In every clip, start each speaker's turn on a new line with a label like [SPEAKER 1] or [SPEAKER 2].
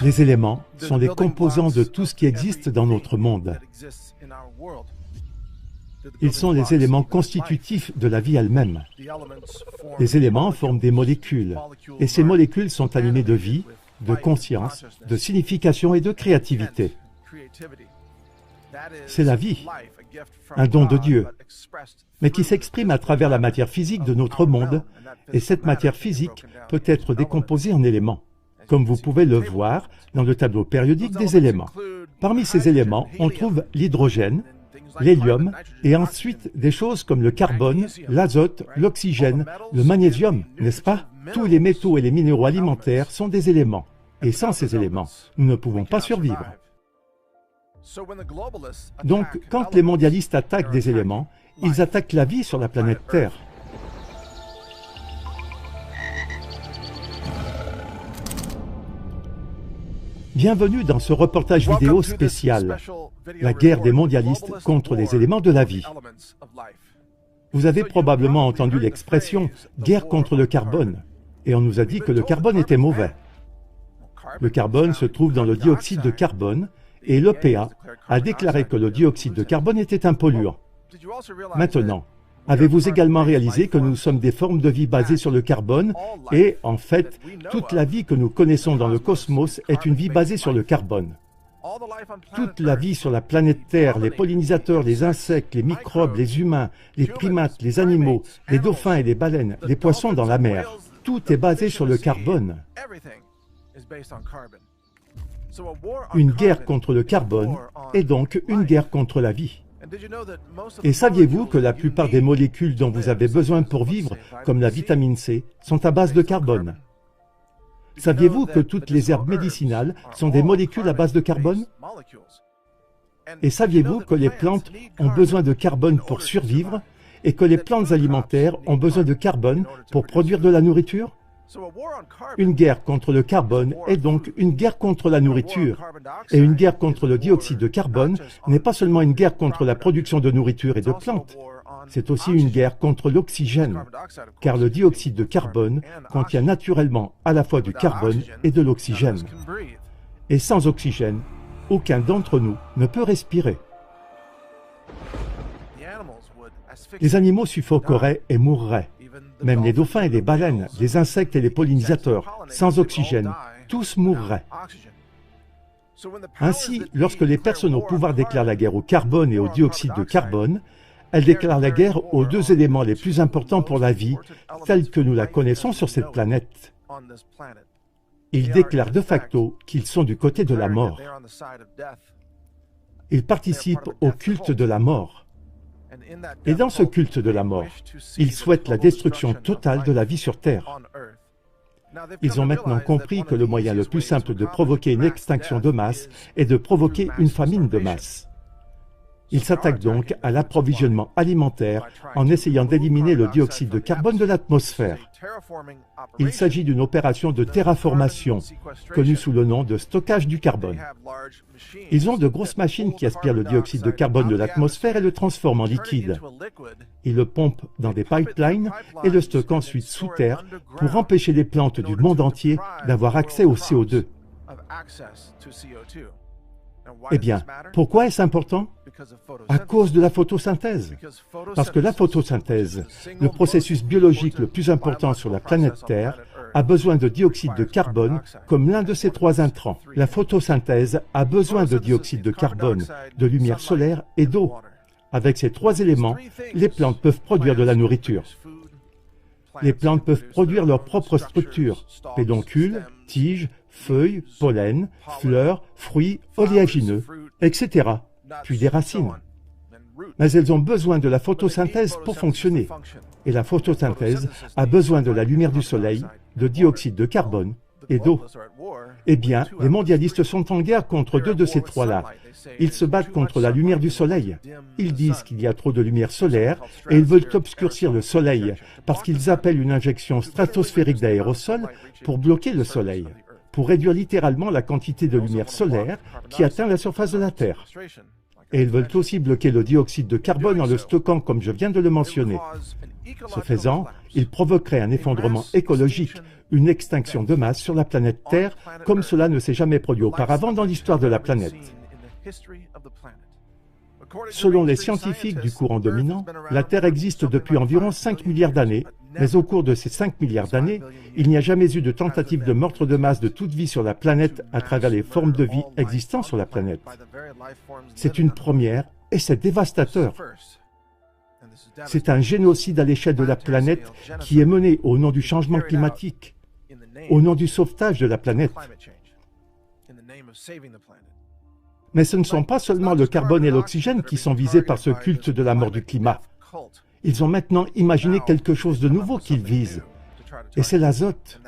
[SPEAKER 1] Les éléments sont les composants de tout ce qui existe dans notre monde. Ils sont les éléments constitutifs de la vie elle-même. Les éléments forment des molécules, et ces molécules sont animées de vie, de conscience, de signification et de créativité. C'est la vie, un don de Dieu, mais qui s'exprime à travers la matière physique de notre monde, et cette matière physique peut être décomposée en éléments, comme vous pouvez le voir dans le tableau périodique des éléments. Parmi ces éléments, on trouve l'hydrogène, l'hélium, et ensuite des choses comme le carbone, l'azote, l'oxygène, le magnésium, n'est-ce pas? Tous les métaux et les minéraux alimentaires sont des éléments, et sans ces éléments, nous ne pouvons pas survivre. Donc, quand les mondialistes attaquent des éléments, ils attaquent la vie sur la planète Terre. Bienvenue dans ce reportage vidéo spécial, la guerre des mondialistes contre les éléments de la vie. Vous avez probablement entendu l'expression « guerre contre le carbone », et on nous a dit que le carbone était mauvais. Le carbone se trouve dans le dioxyde de carbone, et l'EPA a déclaré que le dioxyde de carbone était un polluant. Maintenant, avez-vous également réalisé que nous sommes des formes de vie basées sur le carbone et, en fait, toute la vie que nous connaissons dans le cosmos est une vie basée sur le carbone. Toute la vie sur la planète Terre, les pollinisateurs, les insectes, les microbes, les humains, les primates, les animaux, les dauphins et les baleines, les poissons dans la mer, tout est basé sur le carbone. Une guerre contre le carbone est donc une guerre contre la vie. Et saviez-vous que la plupart des molécules dont vous avez besoin pour vivre, comme la vitamine C, sont à base de carbone? Saviez-vous que toutes les herbes médicinales sont des molécules à base de carbone? Et saviez-vous que les plantes ont besoin de carbone pour survivre et que les plantes alimentaires ont besoin de carbone pour produire de la nourriture? Une guerre contre le carbone est donc une guerre contre la nourriture. Et une guerre contre le dioxyde de carbone n'est pas seulement une guerre contre la production de nourriture et de plantes, c'est aussi une guerre contre l'oxygène, car le dioxyde de carbone contient naturellement à la fois du carbone et de l'oxygène. Et sans oxygène, aucun d'entre nous ne peut respirer. Les animaux suffoqueraient et mourraient. Même les dauphins et les baleines, les insectes et les pollinisateurs, sans oxygène, tous mourraient. Ainsi, lorsque les personnes au pouvoir déclarent la guerre au carbone et au dioxyde de carbone, elles déclarent la guerre aux deux éléments les plus importants pour la vie, tels que nous la connaissons sur cette planète. Ils déclarent de facto qu'ils sont du côté de la mort. Ils participent au culte de la mort. Et dans ce culte de la mort, ils souhaitent la destruction totale de la vie sur Terre. Ils ont maintenant compris que le moyen le plus simple de provoquer une extinction de masse est de provoquer une famine de masse. Ils s'attaquent donc à l'approvisionnement alimentaire en essayant d'éliminer le dioxyde de carbone de l'atmosphère. Il s'agit d'une opération de terraformation, connue sous le nom de stockage du carbone. Ils ont de grosses machines qui aspirent le dioxyde de carbone de l'atmosphère et le transforment en liquide. Ils le pompent dans des pipelines et le stockent ensuite sous terre pour empêcher les plantes du monde entier d'avoir accès au CO2. Eh bien, pourquoi est-ce important? À cause de la photosynthèse. Parce que la photosynthèse, le processus biologique le plus important sur la planète Terre, a besoin de dioxyde de carbone comme l'un de ces trois intrants. La photosynthèse a besoin de dioxyde de carbone, de lumière solaire et d'eau. Avec ces trois éléments, les plantes peuvent produire de la nourriture. Les plantes peuvent produire leur propre structure, pédoncule, tiges, feuilles, pollen, fleurs, fruits, oléagineux, etc., puis des racines. Mais elles ont besoin de la photosynthèse pour fonctionner. Et la photosynthèse a besoin de la lumière du soleil, de dioxyde de carbone et d'eau. Eh bien, les mondialistes sont en guerre contre deux de ces trois-là. Ils se battent contre la lumière du soleil. Ils disent qu'il y a trop de lumière solaire et ils veulent obscurcir le soleil parce qu'ils appellent une injection stratosphérique d'aérosol pour bloquer le soleil, pour réduire littéralement la quantité de lumière solaire qui atteint la surface de la Terre. Et ils veulent aussi bloquer le dioxyde de carbone en le stockant comme je viens de le mentionner. Ce faisant, ils provoqueraient un effondrement écologique, une extinction de masse sur la planète Terre, comme cela ne s'est jamais produit auparavant dans l'histoire de la planète. Selon les scientifiques du courant dominant, la Terre existe depuis environ 5 milliards d'années, mais au cours de ces 5 milliards d'années, il n'y a jamais eu de tentative de meurtre de masse de toute vie sur la planète à travers les formes de vie existant sur la planète. C'est une première et c'est dévastateur. C'est un génocide à l'échelle de la planète qui est mené au nom du changement climatique, au nom du sauvetage de la planète. Mais ce ne sont pas seulement le carbone et l'oxygène qui sont visés par ce culte de la mort du climat. Ils ont maintenant imaginé quelque chose de nouveau qu'ils visent, et c'est l'azote.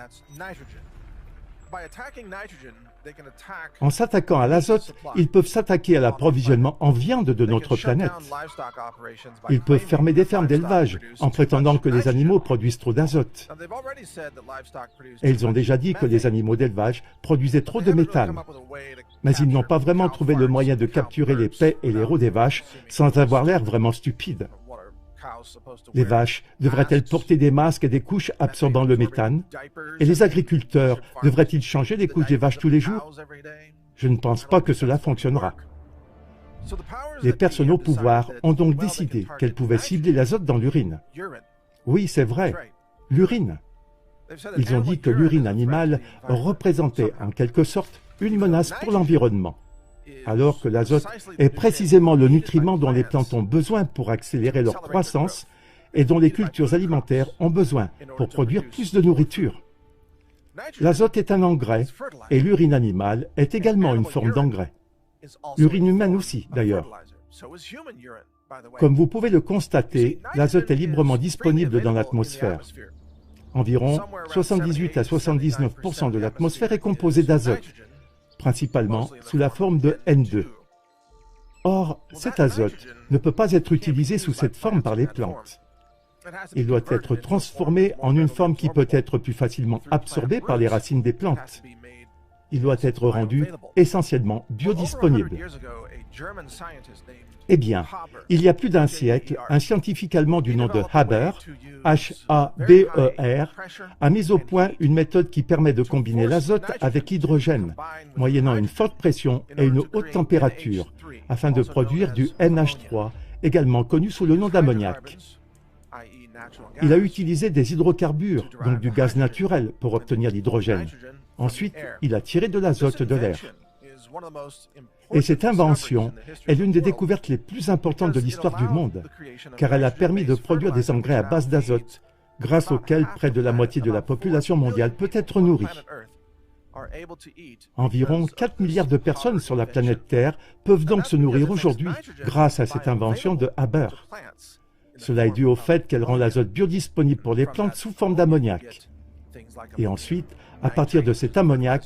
[SPEAKER 1] En s'attaquant à l'azote, ils peuvent s'attaquer à l'approvisionnement en viande de notre planète. Ils peuvent fermer des fermes d'élevage en prétendant que les animaux produisent trop d'azote. Et ils ont déjà dit que les animaux d'élevage produisaient trop de méthane. Mais ils n'ont pas vraiment trouvé le moyen de capturer les paies et les rots des vaches sans avoir l'air vraiment stupide. Les vaches devraient-elles porter des masques et des couches absorbant le méthane? Et les agriculteurs devraient-ils changer les couches des vaches tous les jours? Je ne pense pas que cela fonctionnera. Les personnes au pouvoir ont donc décidé qu'elles pouvaient cibler l'azote dans l'urine. Oui, c'est vrai, l'urine. Ils ont dit que l'urine animale représentait en quelque sorte une menace pour l'environnement, alors que l'azote est précisément le nutriment dont les plantes ont besoin pour accélérer leur croissance et dont les cultures alimentaires ont besoin pour produire plus de nourriture. L'azote est un engrais et l'urine animale est également une forme d'engrais. L'urine humaine aussi, d'ailleurs. Comme vous pouvez le constater, l'azote est librement disponible dans l'atmosphère. Environ 78 à 79% de l'atmosphère est composée d'azote, principalement sous la forme de N2. Or, cet azote ne peut pas être utilisé sous cette forme par les plantes. Il doit être transformé en une forme qui peut être plus facilement absorbée par les racines des plantes. Il doit être rendu essentiellement biodisponible. Eh bien, il y a plus d'un siècle, un scientifique allemand du nom de Haber, H-A-B-E-R, a mis au point une méthode qui permet de combiner l'azote avec l'hydrogène, moyennant une forte pression et une haute température, afin de produire du NH3, également connu sous le nom d'ammoniac. Il a utilisé des hydrocarbures, donc du gaz naturel, pour obtenir l'hydrogène. Ensuite, il a tiré de l'azote de l'air. Et cette invention est l'une des découvertes les plus importantes de l'histoire du monde, car elle a permis de produire des engrais à base d'azote, grâce auxquels près de la moitié de la population mondiale peut être nourrie. Environ 4 milliards de personnes sur la planète Terre peuvent donc se nourrir aujourd'hui grâce à cette invention de Haber. Cela est dû au fait qu'elle rend l'azote biodisponible pour les plantes sous forme d'ammoniac. Et ensuite, à partir de cet ammoniac,